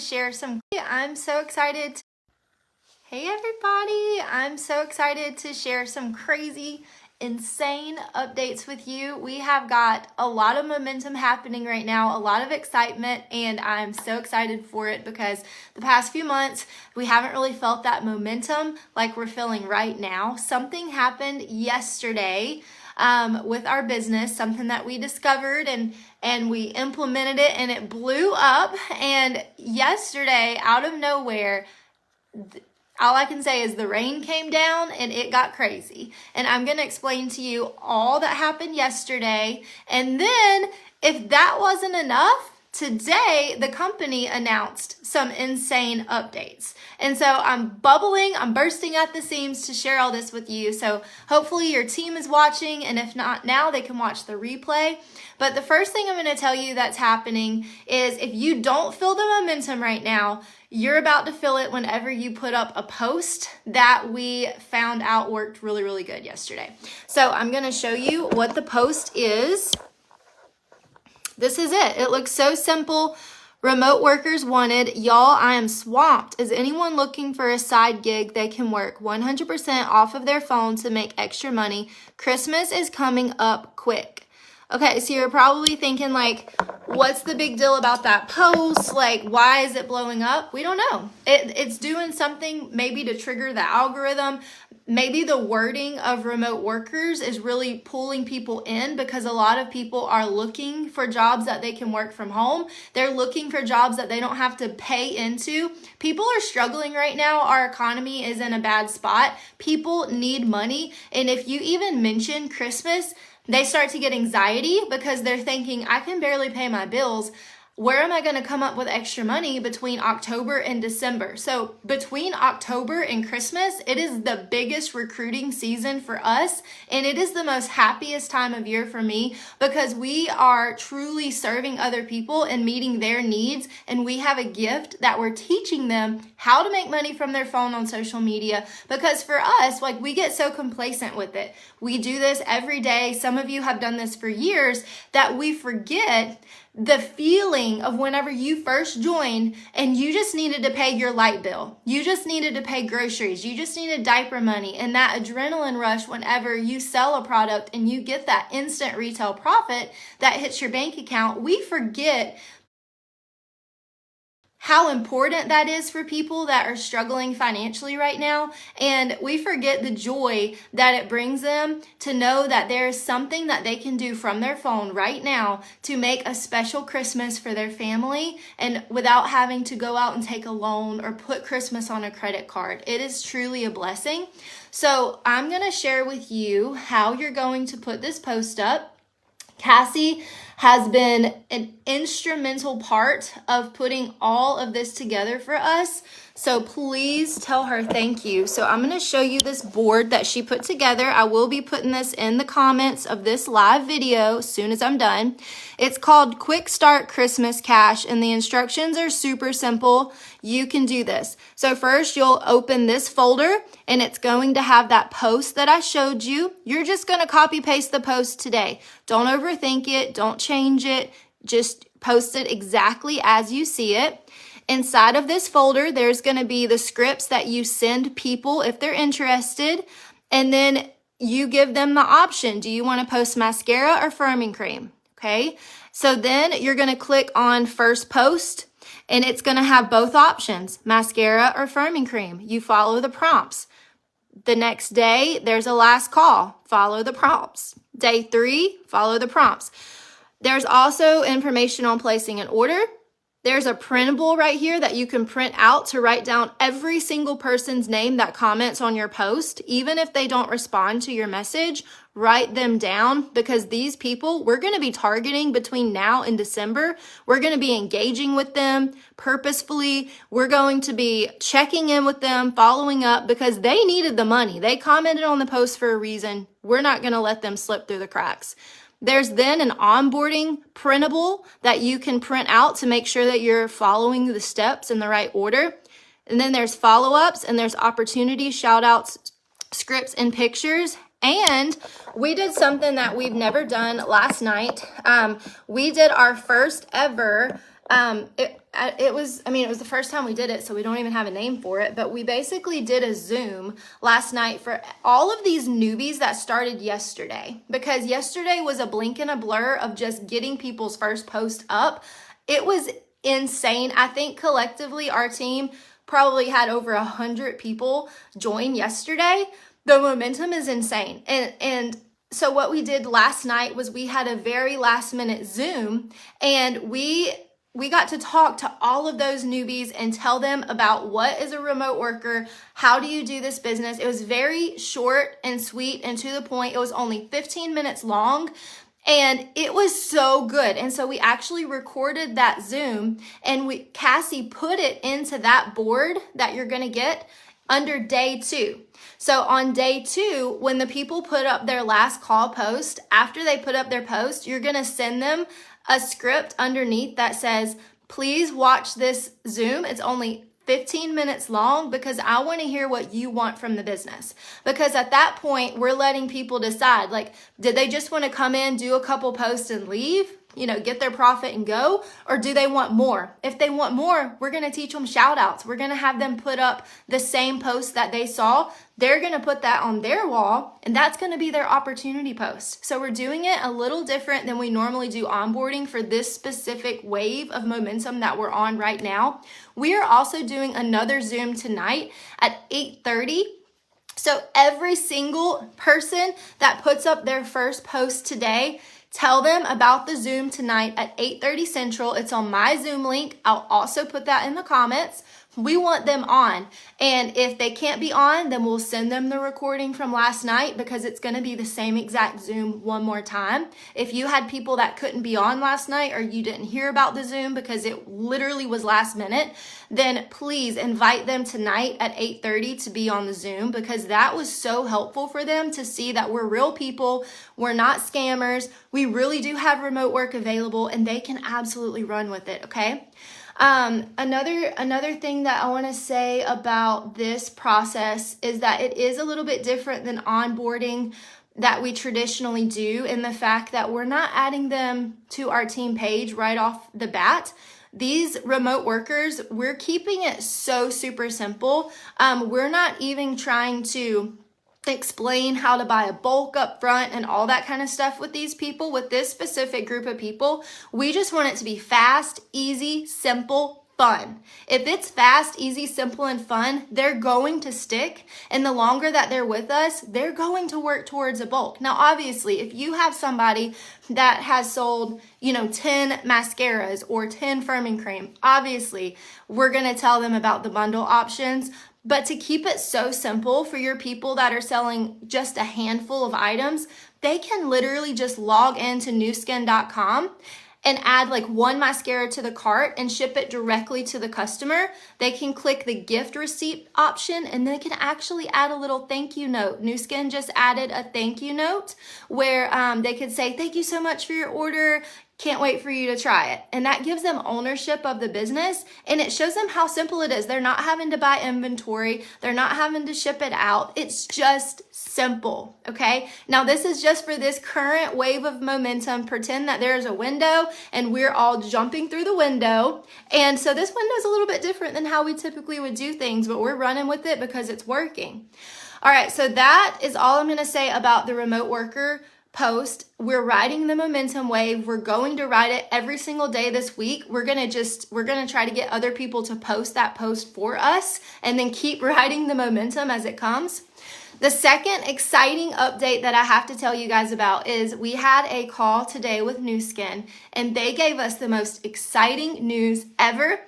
share some. I'm so excited. Hey everybody, I'm so excited to share some crazy, insane updates with you. We have got a lot of momentum happening right now, a lot of excitement, and I'm so excited for it because the past few months we haven't really felt that momentum like we're feeling right now. Something happened yesterday with our business, something that we discovered and we implemented it and it blew up. And yesterday, out of nowhere, all I can say is the rain came down and it got crazy. And I'm going to explain to you all that happened yesterday. And then if that wasn't enough, today the company announced some insane updates. And so I'm bubbling, I'm bursting at the seams to share all this with you. So hopefully your team is watching, and if not now, they can watch the replay. But the first thing I'm going to tell you that's happening is if you don't feel the momentum right now, you're about to feel it whenever you put up a post that we found out worked really, really good yesterday. So I'm going to show you what the post is. This is it. It looks so simple. Remote workers wanted. Y'all, I am swamped. Is anyone looking for a side gig they can work 100% off of their phone to make extra money? Christmas is coming up quick. Okay, so you're probably thinking like, what's the big deal about that post? Like, why is it blowing up? We don't know. It's doing something maybe to trigger the algorithm. Maybe the wording of remote workers is really pulling people in because a lot of people are looking for jobs that they can work from home. They're looking for jobs that they don't have to pay into. People are struggling right now. Our economy is in a bad spot. People need money. And if you even mention Christmas, they start to get anxiety because they're thinking, I can barely pay my bills. Where am I going to come up with extra money between October and December? So between October and Christmas, it is the biggest recruiting season for us. And it is the most happiest time of year for me because we are truly serving other people and meeting their needs. And we have a gift that we're teaching them how to make money from their phone on social media. Because for us, like, we get so complacent with it. We do this every day. Some of you have done this for years that we forget the feeling of whenever you first joined and you just needed to pay your light bill. You just needed to pay groceries. You just needed diaper money. And that adrenaline rush whenever you sell a product and you get that instant retail profit that hits your bank account, we forget how important that is for people that are struggling financially right now. And we forget the joy that it brings them to know that there is something that they can do from their phone right now to make a special Christmas for their family and without having to go out and take a loan or put Christmas on a credit card. It is truly a blessing. So I'm going to share with you how you're going to put this post up. Cassie has been an instrumental part of putting all of this together for us. So please tell her thank you. So I'm going to show you this board that she put together. I will be putting this in the comments of this live video as soon as I'm done. It's called Quick Start Christmas Cash, and the instructions are super simple. You can do this. So first you'll open this folder and it's going to have that post that I showed you. You're just going to copy paste the post today. Don't overthink it. Don't change it. Just post it exactly as you see it. Inside of this folder, there's going to be the scripts that you send people if they're interested. And then you give them the option. Do you want to post mascara or firming cream? Okay. So then you're going to click on first post and it's going to have both options, mascara or firming cream. You follow the prompts. The next day, there's a last call. Follow the prompts. Day 3, follow the prompts. There's also information on placing an order. There's a printable right here that you can print out to write down every single person's name that comments on your post. Even if they don't respond to your message, write them down because these people, we're going to be targeting between now and December. We're going to be engaging with them purposefully. We're going to be checking in with them, following up because they needed the money. They commented on the post for a reason. We're not going to let them slip through the cracks. There's then an onboarding printable that you can print out to make sure that you're following the steps in the right order. And then there's follow-ups and there's opportunities, shout-outs, scripts, and pictures. And we did something that we've never done last night. We did our first ever It was the first time we did it, so we don't even have a name for it, but we basically did a Zoom last night for all of these newbies that started yesterday, because yesterday was a blink and a blur of just getting people's first post up. It was insane. I think collectively our team probably had over 100 people join yesterday. The momentum is insane. And so what we did last night was we had a very last minute Zoom, and we got to talk to all of those newbies and tell them about what is a remote worker, how do you do this business. It was very short and sweet and to the point. It was only 15 minutes long, and it was so good. And so we actually recorded that Zoom, and Cassie put it into that board that you're going to get under day 2. So on day 2, when the people put up their last call post, after they put up their post, you're going to send them a script underneath that says, please watch this Zoom. It's only 15 minutes long because I want to hear what you want from the business. Because at that point, we're letting people decide, like, did they just want to come in, do a couple posts and leave? Get their profit and go? Or do they want more? If they want more, we're going to teach them shout outs. We're going to have them put up the same post that they saw. They're going to put that on their wall, and that's going to be their opportunity post. So we're doing it a little different than we normally do onboarding for this specific wave of momentum that we're on right now. We are also doing another Zoom tonight at 8:30. So every single person that puts up their first post today, tell them about the Zoom tonight at 8:30 Central. It's on my Zoom link. I'll also put that in the comments. We want them on. And if they can't be on, then we'll send them the recording from last night, because it's going to be the same exact Zoom one more time. If you had people that couldn't be on last night, or you didn't hear about the Zoom because it literally was last minute, then please invite them tonight at 8:30 to be on the Zoom, because that was so helpful for them to see that we're real people. We're not scammers. We really do have remote work available, and they can absolutely run with it, okay? Another thing that I want to say about this process is that it is a little bit different than onboarding that we traditionally do, in the fact that we're not adding them to our team page right off the bat. These remote workers, we're keeping it so super simple. We're not even trying to explain how to buy a bulk up front and all that kind of stuff with these people, with this specific group of people. We just want it to be fast, easy, simple, fun. If it's fast, easy, simple, and fun, they're going to stick. And the longer that they're with us, they're going to work towards a bulk. Now, obviously, if you have somebody that has sold, 10 mascaras or 10 firming cream, obviously, we're going to tell them about the bundle options. But to keep it so simple for your people that are selling just a handful of items, they can literally just log into newskin.com and add like one mascara to the cart and ship it directly to the customer. They can click the gift receipt option, and they can actually add a little thank you note. New Skin just added a thank you note where they could say, thank you so much for your order. Can't wait for you to try it. And that gives them ownership of the business, and it shows them how simple it is. They're not having to buy inventory. They're not having to ship it out. It's just simple, okay? Now, this is just for this current wave of momentum. Pretend that there's a window and we're all jumping through the window. And so this window is a little bit different than how we typically would do things, but we're running with it because it's working. All right, so that is all I'm going to say about the remote worker post. We're riding the momentum wave. We're going to ride it every single day this week. We're going to try to get other people to post that post for us, and then keep riding the momentum as it comes. The second exciting update that I have to tell you guys about is we had a call today with New Skin, and they gave us the most exciting news ever.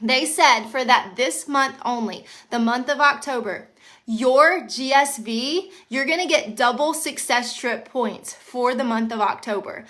They said for that this month only, the month of October, your GSV, you're going to get double success trip points for the month of October.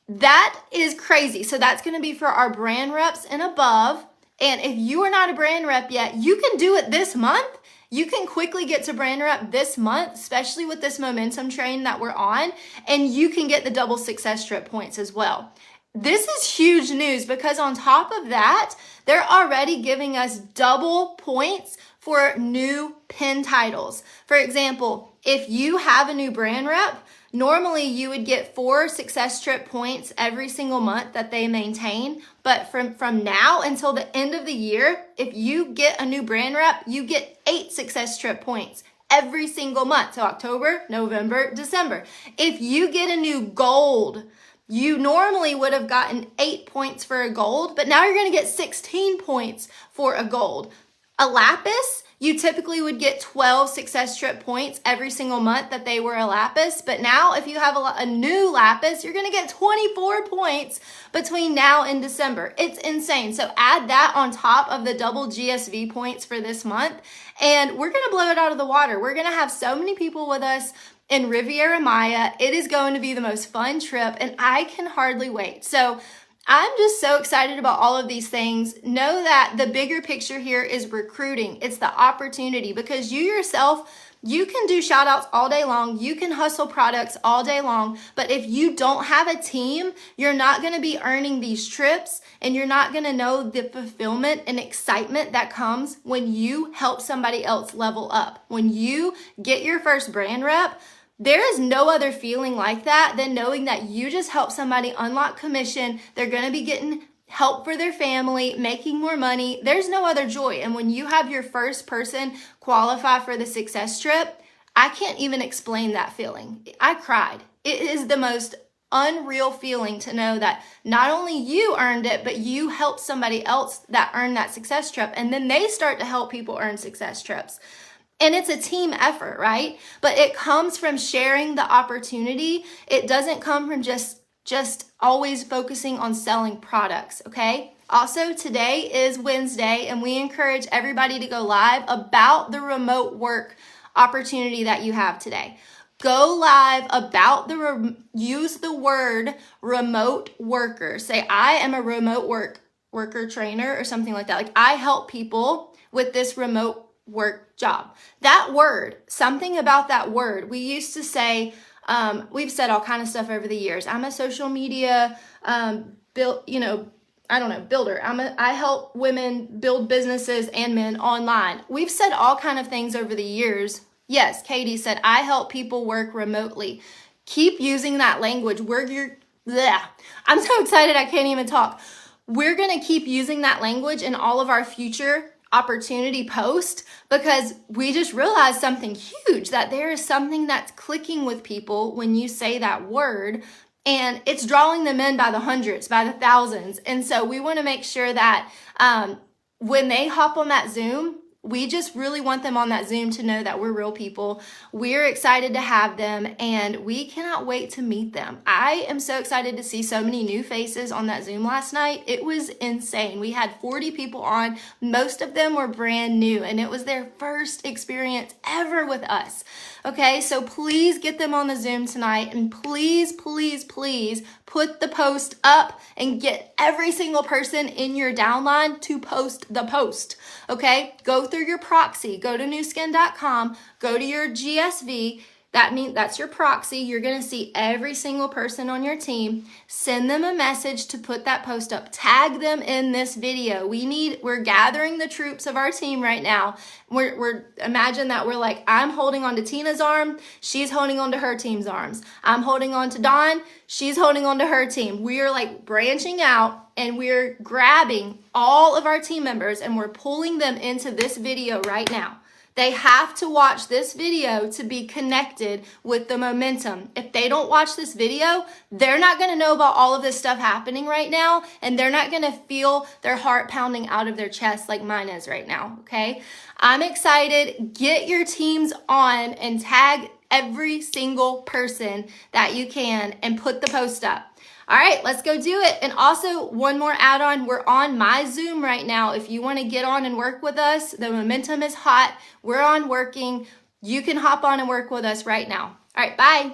That is crazy. So that's going to be for our brand reps and above. And if you are not a brand rep yet, you can do it this month. You can quickly get to brand rep this month, especially with this momentum train that we're on, and you can get the double success trip points as well. this is huge news because on top of that, they're already giving us double points for new pin titles. For example, if you have a new brand rep, normally you would get 4 success trip points every single month that they maintain. But from now until the end of the year, if you get a new brand rep, you get 8 success trip points every single month. So October, November, December. If you get a new gold, you normally would have gotten 8 points for a gold, but now you're going to get 16 points for a gold. A lapis, you typically would get 12 success trip points every single month that they were a lapis, but now if you have a new lapis, you're going to get 24 points between now and December. It's insane. So add that on top of the double GSV points for this month, and we're going to blow it out of the water. We're going to have so many people with us in Riviera Maya. It is going to be the most fun trip, and I can hardly wait. So I'm just so excited about all of these things. Know that the bigger picture here is recruiting. It's the opportunity, because you yourself, you can do shout outs all day long. You can hustle products all day long. But if you don't have a team, you're not going to be earning these trips, and you're not going to know the fulfillment and excitement that comes when you help somebody else level up. When you get your first brand rep, there is no other feeling like that than knowing that you just help somebody unlock commission. They're going to be getting help for their family, making more money. There's no other joy. And when you have your first person qualify for the success trip, I can't even explain that feeling. I cried. It is the most unreal feeling to know that not only you earned it, but you helped somebody else that earned that success trip. And then they start to help people earn success trips. And it's a team effort, right? But it comes from sharing the opportunity. It doesn't come from just always focusing on selling products, okay? Also, today is Wednesday, and we encourage everybody to go live about the remote work opportunity that you have today. Go live about use the word remote worker. Say, I am a remote worker trainer or something like that. Like, I help people with this remote work job. That word, something about that word, we used to say, we've said all kind of stuff over the years. I'm a social media builder. I help women build businesses and men online. We've said all kind of things over the years. Yes, Katie said, I help people work remotely. Keep using that language. I'm so excited I can't even talk. We're going to keep using that language in all of our future opportunity post, because we just realized something huge, that there is something that's clicking with people when you say that word, and it's drawing them in by the hundreds, by the thousands. And so we want to make sure that when they hop on that Zoom, we just really want them on that Zoom to know that we're real people. We're excited to have them, and we cannot wait to meet them. I am so excited to see so many new faces on that Zoom last night. It was insane. We had 40 people on. Most of them were brand new, and it was their first experience ever with us. Okay, so please get them on the Zoom tonight, and please, please, please put the post up and get every single person in your downline to post the post. Okay, go through your proxy, go to newskin.com, go to your GSV. That's your proxy. You're going to see every single person on your team. Send them a message to put that post up. Tag them in this video. We're gathering the troops of our team right now. Imagine that we're like, I'm holding on to Tina's arm. She's holding on to her team's arms. I'm holding on to Dawn. She's holding on to her team. We are like branching out, and we're grabbing all of our team members, and we're pulling them into this video right now. They have to watch this video to be connected with the momentum. If they don't watch this video, they're not going to know about all of this stuff happening right now, and they're not going to feel their heart pounding out of their chest like mine is right now, okay? I'm excited. Get your teams on and tag every single person that you can and put the post up. All right, let's go do it. And also, one more add-on, we're on my Zoom right now. If you want to get on and work with us, the momentum is hot. We're on working. You can hop on and work with us right now. All right, bye.